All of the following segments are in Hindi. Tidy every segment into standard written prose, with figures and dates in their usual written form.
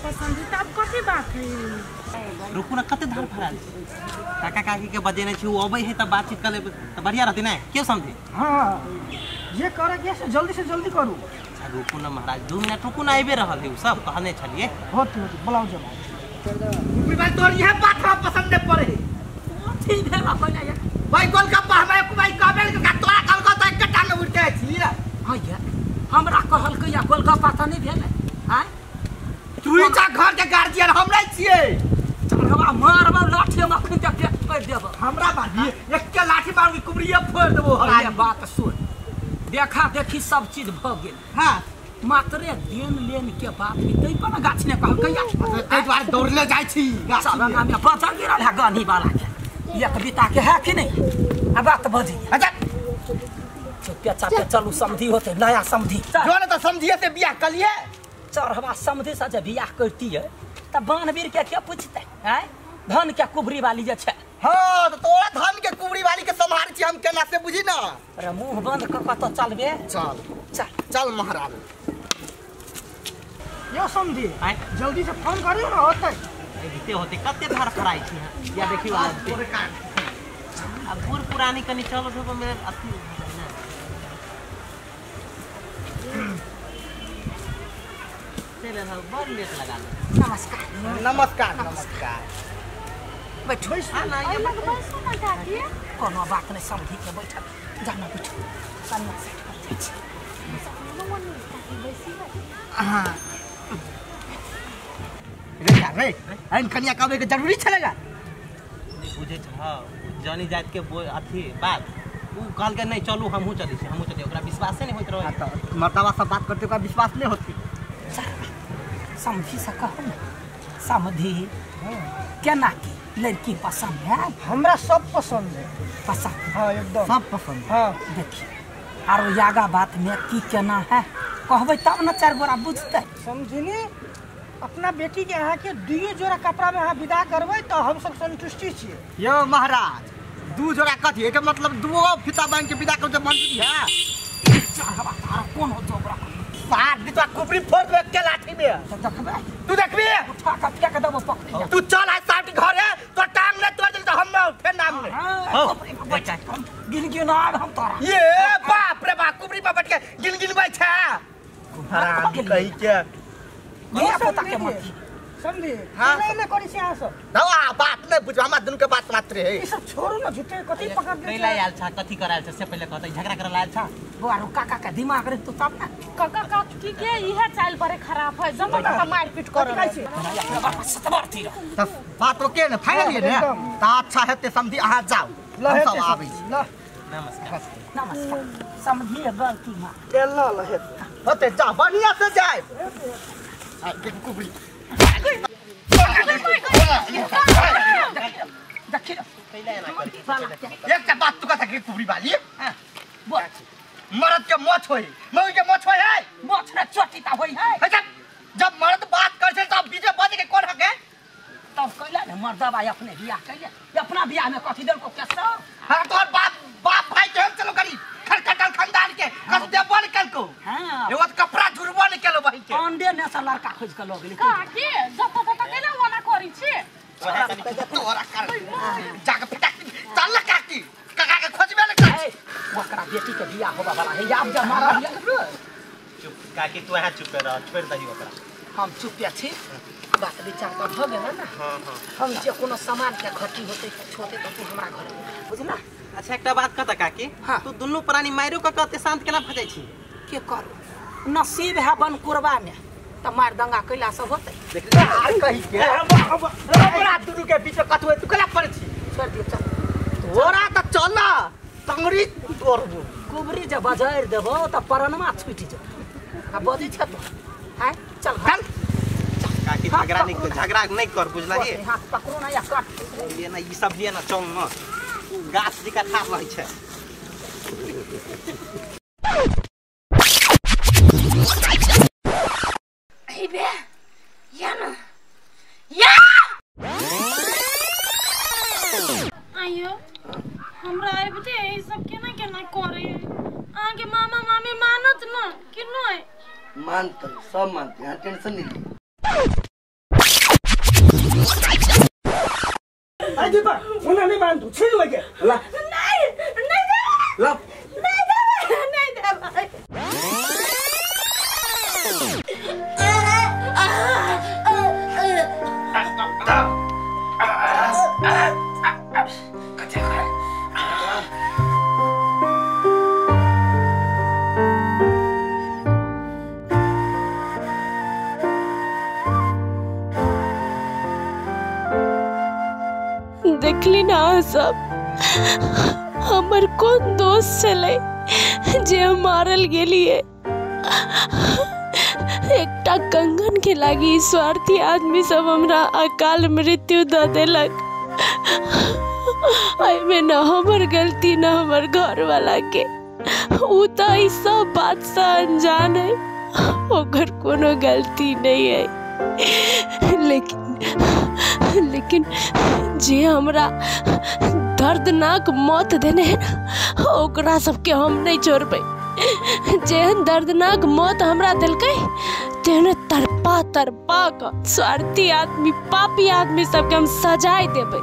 पसंद है तब कथी बात है। रुकू ना कते धार फराल काका काकी के बजेने छी अबै है त बातचीत कर ले त बढ़िया रहती ना क्यों समझे। हां ये करे के से जल्दी करू। अच्छा रुकू ना महाराज 2 मिनट रुकू ना आइबे रहल है सब कहने छलिए होत बुलाओ जब कुबरी भाई तोर यह बात हम पसंद नहीं पड़े ठीक है बाबा या भाई गोलगप्पा हमारे को भाई काबेल के तोरा कलकत्ता एक कटा न उठे छी हां या हमरा कहल के या गोलगप्पा त नहीं भेले हां तू चा घर के गार्जियन हम नहीं छिए चढ़वा मारबा लाठी मखन के पेट पर देब हमरा बानी एक के लाठी मार के कुबरिए फोड़ देबो ये बात सुन देखा देखी सब चीज भ गेल हां मात्रे देन लेन के बात है तै पर गाछ ने कहल कहिया तै द्वारा दौड़ले जाय छी गाछ सारा में पता गिरल है गानी वाला के ये कविता के है कि नहीं अब बात बजी अच्छा चुपचाप चापे चलू समधी होते नया समधी जो न त समझिए से बियाह कलिए चढ़वा समधी से जब बियाह करती है त बानवीर के क्या पूछते हैं धन के कुबरी वाली जे छे हां तो तोरा धन के कुबरी वाली के संभार छी हम केना से बुझी ना अरे मुंह बंद क तो चलबे चल चल चल महाराज यो समझी आय जल्दी से फोन करियो ना होते बीते होते कते धार फराई छी या देखियो आज अब पूर पुरानी कनी चलो सब मेरे अथी चले ना बहुत लेट लगा नमस्कार नमस्कार बैठो ना ये कोनो बात नहीं समझी के बैठ जाना बैठो सन्ना सेट कर हां रे इन कन्या काबे के जरूरी चलेगा बुझे छ जानी जात के अथी बात उ कहल के नहीं चलू हमहू चली छी ओकरा विश्वास नहीं होत रहे तो मर्दवा सब बात करते का विश्वास नहीं होती समझी सका समझी केना की लड़की पसंद है हमरा सब पसंद है पसंद हां एकदम सब पसंद हां देखिए आरो यागा बात में की केना है कहबे तब न चार गोरा बुझते समझिनी अपना बेटी के यहाँ के 2 जोड़ा कपड़ा में यहाँ विदा करबै तो हम सब संतुष्टि छिए यो महाराज 2 जोड़ा कथी के मतलब 2 फीता बांध के विदा कर जे मंजूरी है चाहबा तार कोन हो जोबरा पार दी तो कुबरी फोड़ दे के लाठी में तो देखबे तू देखबी उठा के फेंक देबो पकड़ तू चल आज साथ घर है तो टांग ले तोड़ दे तो हम फेर नाम में गिन गिन आब हम तोरा ये बाप रे बाप कुबरी पर बैठ के गिन बै छा महाराज कहि के ये पता के मत समझी हाँ, नहीं ना करी से यहाँ सब दवा बात नहीं बुझ हमरा दुनु के बात मात्र है ये सब छोड़ो ना झूठे कथी पकड़ दे कैला आयल छ कथी करायल छ से पहले कहतै झगड़ा करल आयल छ बुआरो काका के दिमाग रे तू तब ना काका काकी के इहे चाल बड़े खराब है जब तक मारपीट कर कैसे सतबर थी तो बात ओके न फाइनल है ना ता अच्छा हेते समझी अहाँ जाओ हम सब आबै छी नमस्कार नमस्कार समझी गलती मा एल्ला लहे होते जा बढ़िया से जाए आ कुबरी देखिए एक का बात तू कथा के कुबरी वाली बोल मर्द के मोछ होई मौगी के मोछ होई है मोछ रे चोटी ता होई है जब मर्द बात कर से तब बीजे बज के कोन हके तब कहला ने मर्दा भाई अपने बियाह कैले अपना बियाह में कथी देल को कैसा हां तोर बाप भाई के हम चलो करी खरकटल खानदान के कस दे बोल कल को हां एवत कपड़ा झुरबो नहीं केलो भाई के अंडे ने सा लड़का खोज के लोग काकी जब तक केना मना करी छी तोरा कर जाके पिटा चल काकी काका के खोजबे ले कर ओकरा बेटी के बियाह होबा वाला है याब जा मारा चुप काकी तू यहाँ चुप रह छोड़ दही ओकरा हम चुप छी बात विचार कर भ गेल ना हां हम जे कोनो सामान के घटी होते छोटे तो तू हमरा घर बुझला अच्छा एकटा बात कहता काकी हाँ। तू दुनु प्राणी मारियो क कहते शांत केना भजै छी के करू नसीब है बन कुरबा में त मार दंगा कैला सब होते यार कहि के हमरा दुनु के बीच कथवे तू कला पड़ छी छोड़ दियो चल तोरा त चल तंगरी तोरबो कुबरी जे बजाएर देबो त परनमा छुटि जा आ बदी छ तो है चल चल काकी झगड़ा नहीं कर बुझला ये हाथ पकड़ो ना या काट ये ना ई सब लिए ना चल न गाछ दिका ठाड़ रहै छै ए बे या ना या आयो हमरा आबते ई सब केना केना करे आगे मामा मामी मानत न कि नै मानते सब मानते टेंशन नहीं आ दीपक उन्हें नहीं बांधू छीन लगे ला नहीं नहीं दे ला नहीं दे भाई देखली ना सब हमर कौन दोस्त चले जे हम मारल गेलिए एकटा कंगन के लागी स्वार्थी आदमी सब हमरा अकाल मृत्यु द देलक में न हमर गलती न हमर घर वाला के उ तो ई सब बात से अनजान है ओकर कोनो गलती नहीं है लेकिन जे हमरा दर्दनाक मौत देने है ना ओकरा सबके हम नहीं छोड़बै जेहन दर्दनाक मौत हमरा दिलकै तेहन तरपा का स्वार्थी आदमी पापी आदमी सबके हम सजाय देबै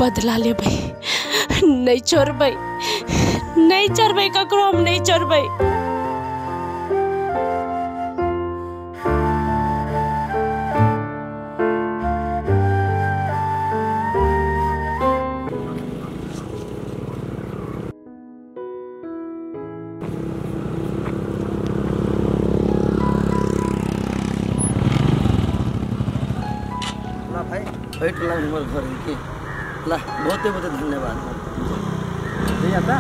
बदला लेबै नहीं छोड़बै ककरो हम नहीं छोड़बै बैठ ला हमारे घर के ला बहुत धन्यवाद नहीं आता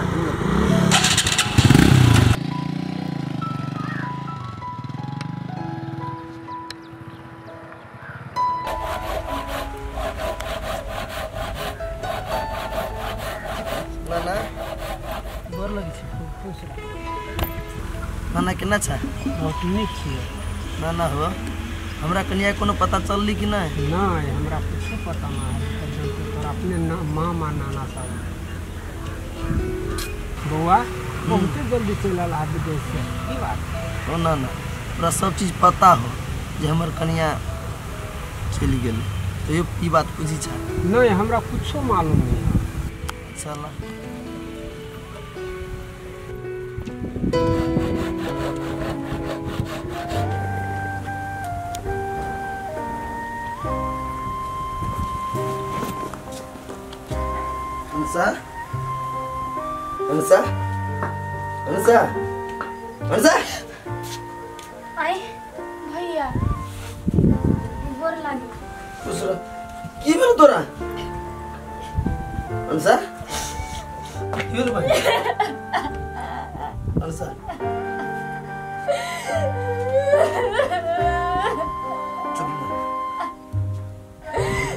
नाना गोर लगे छी खूब खुश रह नाना केना छ बहुत नीक छी नाना हो हमरा कनिया कोनो पता चलली कि नहीं नहीं हमरा कुछ पता ना है तोरा अपने मामा नाना सब बउआ बहुत जल्दी चलल आ विदेश से की बात हो नाना पूरा सब चीज पता हो जे हमर कनिया चली गेली तो ये बात पूछी छ नहीं हमरा कुछ मालूम नहीं चल अनुसा अनुसा अनुसा अनुसा आई भैया गोर लागे खुश रह की भेल तोरा अनुसा की भेल भाई अनुसा चुप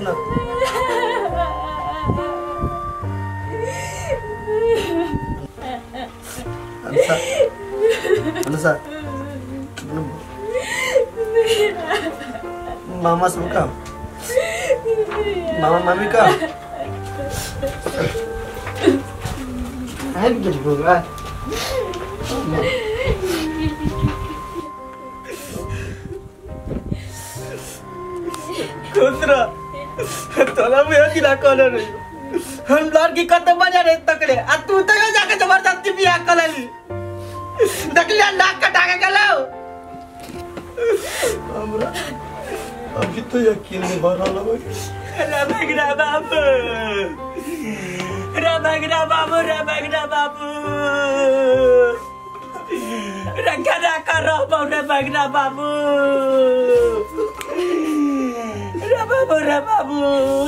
ना अनुसा मामा सब का मामा मामी का है कुछ होगा खुसरा तोला में दिला कॉलर हम लड़की कत बजा रे तकड़े आ तू तो जाके जबरदस्ती बियाह करली देखलिया नाक कटा के गेलो हमरा अभी तो यकीन नहीं हो रहा है रे बगड़ा बाबू रे गदा कर रहो रे बगड़ा बाबू रे बाबू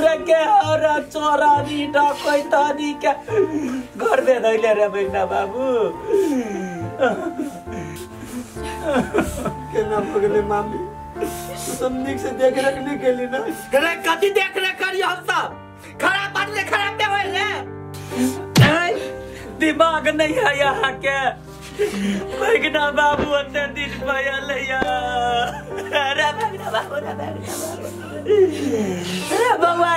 रे के और चोरा दी डकई तनी के घर में धइले रे बगड़ा बाबू केना पगले मामी सब निक से देख रखने के लिए ना रे कथी देख रे करी हम सब खराब बात ले खराब दे होय रे दिमाग नहीं है यहाँ के बगड़ा बाबू अन्ने दिन पाया लिया रे बगड़ा बाबू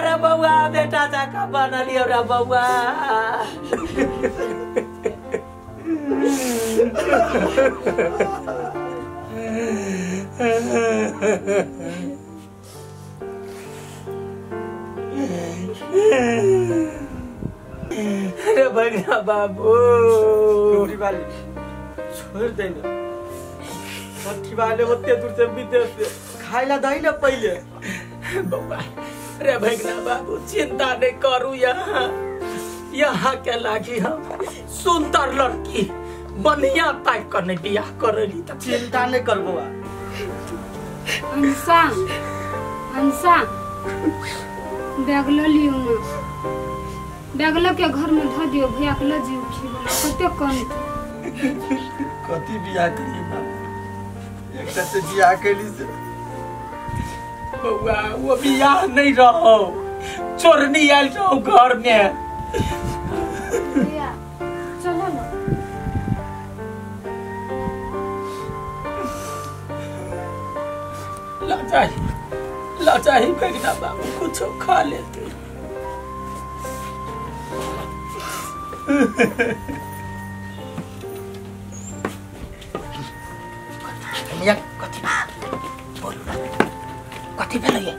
रे बउआ बेटा जाका बना लियो रे बउआ अरे भगना बाबू वाली छोड़ देना मट्टी वाले होते दूर से विदेश से खाइला दही ना पहले बाबा। अरे भगना बाबू चिंता नहीं करू यहाँ के लागी हम सुंदर लड़की बढ़िया टाइप करने बियाह करेली तो चिंता नहीं कर बुआ। अंसा अंसा बैगलो लियो ना बैगलो के घर में धो दियो भैया के लजी उठी कते कम कथी बियाह करिए बाबू एक से बियाह कैली से बउआ वो बियाह नहीं रहो चोरनी आयल रहो घर में। भैया चलो ना लाचाही भगना बाबू कुछ खा लेते। कथी बा बोलू ना कथी भेलै